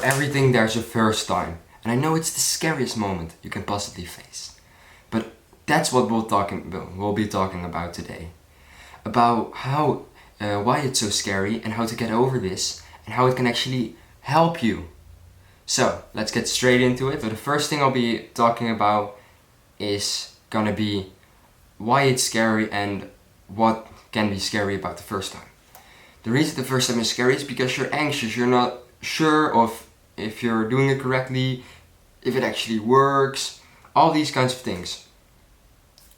Everything there's a first time, and I know it's the scariest moment you can possibly face. But that's what we'll be talking about today. About why it's so scary and how to get over this and how it can actually help you. So let's get straight into it. So the first thing I'll be talking about is gonna be why it's scary and what can be scary about the first time. The reason the first time is scary is because you're anxious, you're not sure of if you're doing it correctly, if it actually works, all these kinds of things.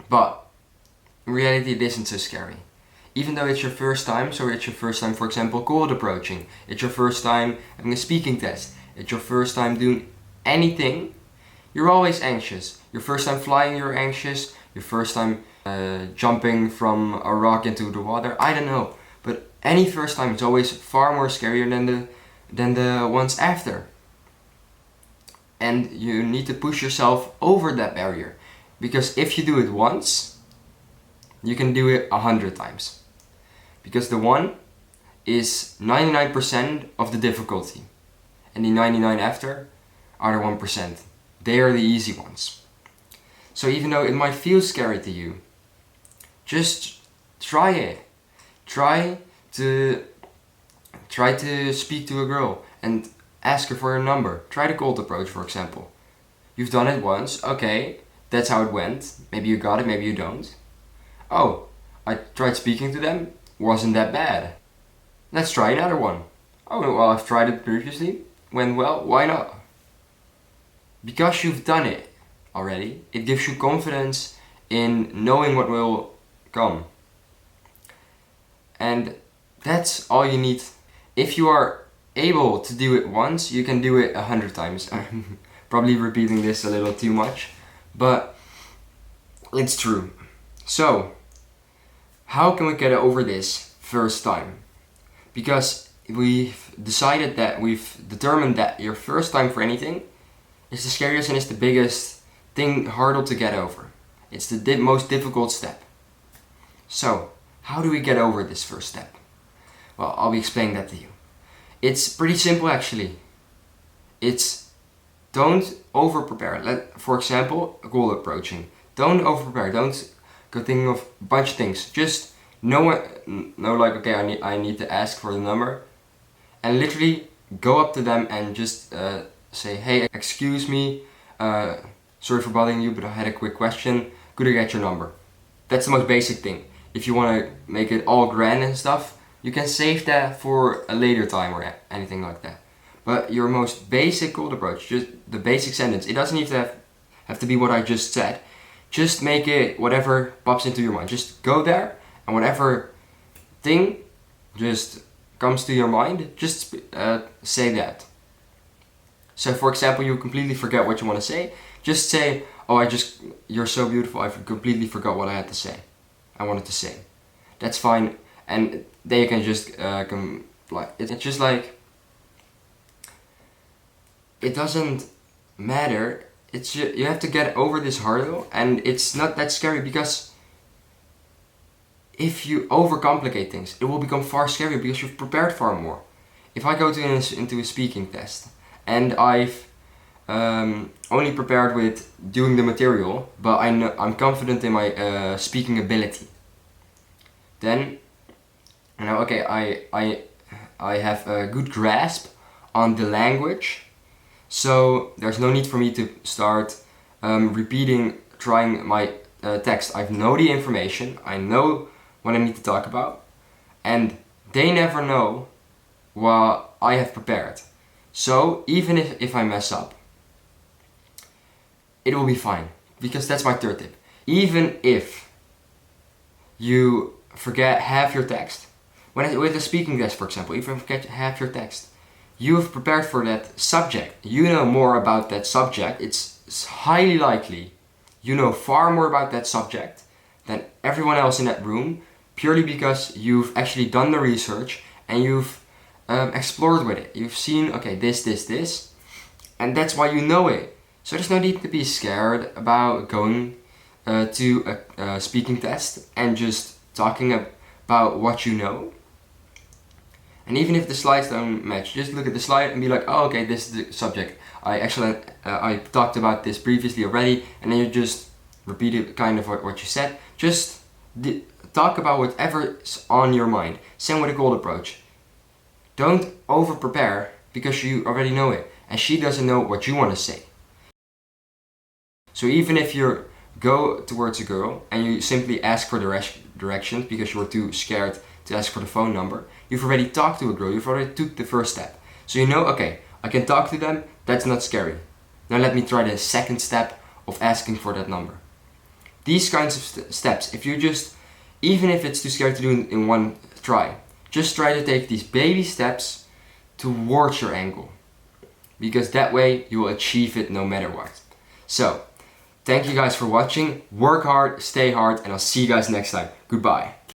But in reality it isn't so scary. Even though it's your first time, so it's your first time, for example, cold approaching, it's your first time having a speaking test, it's your first time doing anything, you're always anxious. Your first time flying, you're anxious. Your first time jumping from a rock into the water, I don't know. But any first time is always far more scarier than the ones after. And you need to push yourself over that barrier. Because if you do it once, you can do it 100 times. Because the one is 99% of the difficulty. And the 99 after are the 1%. They are the easy ones. So even though it might feel scary to you, just try it. Try to speak to a girl and ask her for her number. Try the cold approach, for example. You've done it once, okay, that's how it went. Maybe you got it, maybe you don't. Oh, I tried speaking to them, wasn't that bad. Let's try another one. Oh, well, I've tried it previously, went well, why not? Because you've done it already, it gives you confidence in knowing what will come. And that's all you need. If you are able to do it once, you can do it 100 times. I'm probably repeating this a little too much, but it's true. So, how can we get over this first time? Because we've determined that your first time for anything is the scariest and it's the biggest hurdle to get over. It's the most difficult step. So, how do we get over this first step? Well, I'll be explaining that to you. It's pretty simple actually. It's don't over prepare. For example, goal approaching. Don't over prepare. Don't go thinking of a bunch of things. Just know like, okay, I need to ask for the number, and literally go up to them and just say, hey, excuse me, sorry for bothering you, but I had a quick question. Could I get your number? That's the most basic thing. If you want to make it all grand and stuff, you can save that for a later time or anything like that. But your most basic cold approach, just the basic sentence, it doesn't even have to be what I just said. Just make it whatever pops into your mind. Just go there and whatever thing just comes to your mind, just say that. So for example, you completely forget what you want to say, just say, oh, you're so beautiful, I completely forgot what I wanted to say. That's fine, and then you can just it's just like, it doesn't matter. It's just, you have to get over this hurdle, and it's not that scary because if you overcomplicate things, it will become far scarier because you've prepared far more. If I go into a speaking test and I've only prepared with doing the material, but I'm confident in my speaking ability, then okay, I have a good grasp on the language, so there's no need for me to start trying my text. I know the information, I know what I need to talk about, and they never know what I have prepared. So even if I mess up, it will be fine, because that's my third tip. Even if you forget half your text, with a speaking test, for example, if you forget half your text, you have prepared for that subject. You know more about that subject. It's highly likely you know far more about that subject than everyone else in that room, purely because you've actually done the research and you've explored with it. You've seen, okay, this, and that's why you know it. So there's no need to be scared about going to a speaking test and just talking about what you know. And even if the slides don't match, just look at the slide and be like, oh, okay, this is the subject. I talked about this previously already, and then you just repeat it, kind of what you said. Just talk about whatever's on your mind. Same with a cold approach. Don't over prepare because you already know it, and she doesn't know what you want to say. So even if you go towards a girl and you simply ask for directions because you were too scared to ask for the phone number, you've already talked to a girl, you've already took the first step. So you know, okay, I can talk to them, that's not scary. Now let me try the second step of asking for that number. These kinds of steps, if you just, even if it's too scary to do in one try, just try to take these baby steps towards your angle. Because that way you will achieve it no matter what. So, thank you guys for watching. Work hard, stay hard, and I'll see you guys next time. Goodbye.